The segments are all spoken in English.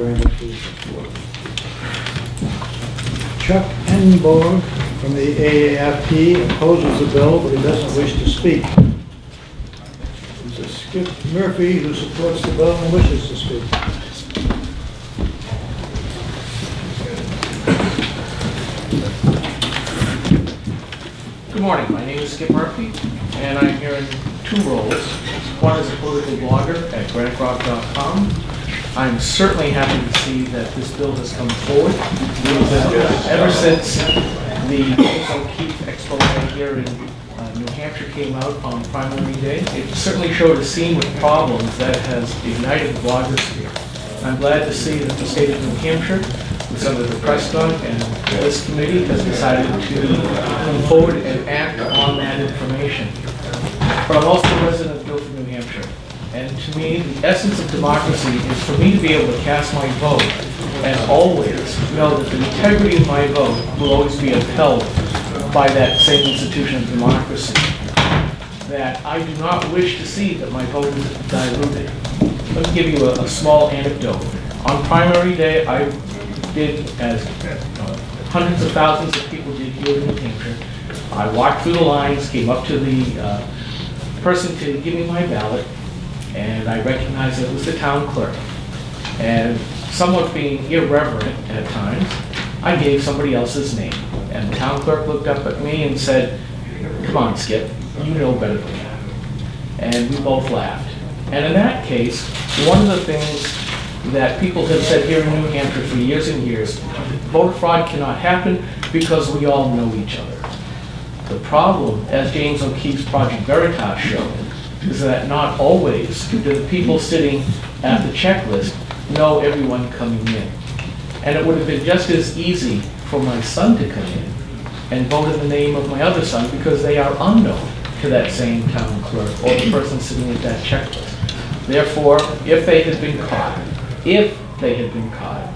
very much for your support. Chuck Enborg from the AAFP opposes the bill, but he doesn't wish to speak. There's Skip Murphy, who supports the bill and wishes to speak. Good morning. My name is Skip Murphy, and I'm here in two roles. One is a political blogger at GraniteRock.com. I'm certainly happy to see that this bill has come forward. Ever since the James O'Keefe expose here in New Hampshire came out on primary day, it certainly showed a scene with problems that has ignited the bloggers here. I'm glad to see that the state of New Hampshire, with Senator Prescott and this committee, has decided to come forward and act on that information. But I'm also a resident of Guilford, New Hampshire. And to me, the essence of democracy is for me to be able to cast my vote and always know that the integrity of my vote will always be upheld by that same institution of democracy. That I do not wish to see that my vote is diluted. Let me give you a small anecdote. On primary day, I did, as hundreds of thousands of people did here in New Hampshire, I walked through the lines, came up to the person to give me my ballot, and I recognized it was the town clerk. And somewhat being irreverent at times, I gave somebody else's name. And the town clerk looked up at me and said, "Come on, Skip, you know better than that." And we both laughed. And in that case, one of the things that people have said here in New Hampshire for years and years, voter fraud cannot happen because we all know each other. The problem, as James O'Keefe's Project Veritas showed, is that not always do the people sitting at the checklist know everyone coming in. And it would have been just as easy for my son to come in and vote in the name of my other son because they are unknown to that same town clerk or the person sitting at that checklist. Therefore, if they had been caught,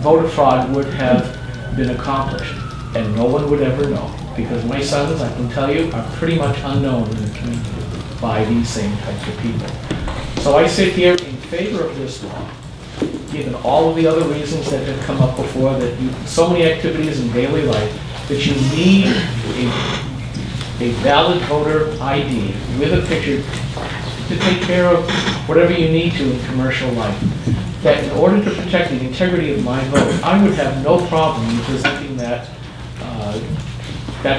voter fraud would have been accomplished and no one would ever know, because my sons, I can tell you, are pretty much unknown in the community by these same types of people. So I sit here in favor of this law, given all of the other reasons that have come up before, that so many activities in daily life, that you need a valid voter ID with a picture to take care of whatever you need to in commercial life. That in order to protect the integrity of my vote, I would have no problem in presenting that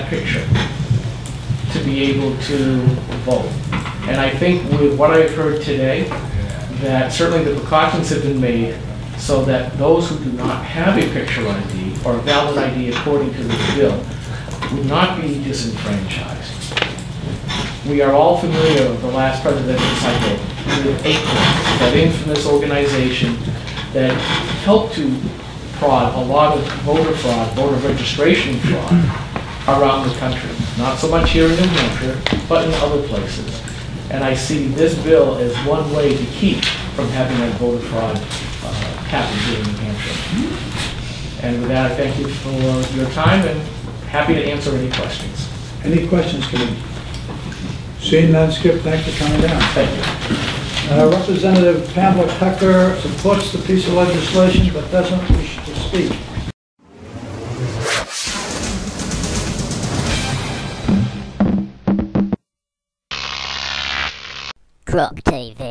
picture to be able to vote. And I think with what I've heard today, that certainly the precautions have been made so that those who do not have a picture ID or a valid ID according to this bill would not be disenfranchised. We are all familiar with the last presidential cycle with ACORN, that infamous organization that helped to prod a lot of voter fraud, voter registration fraud around the country. Not so much here in New Hampshire, but in other places. And I see this bill as one way to keep from having that voter fraud happen here in New Hampshire. And with that, I thank you for your time and happy to answer any questions. Any questions, committee? Seeing none, Skip, thanks for coming down. Thank you. Representative Pamela Tucker supports the piece of legislation but doesn't wish to speak. Croc TV.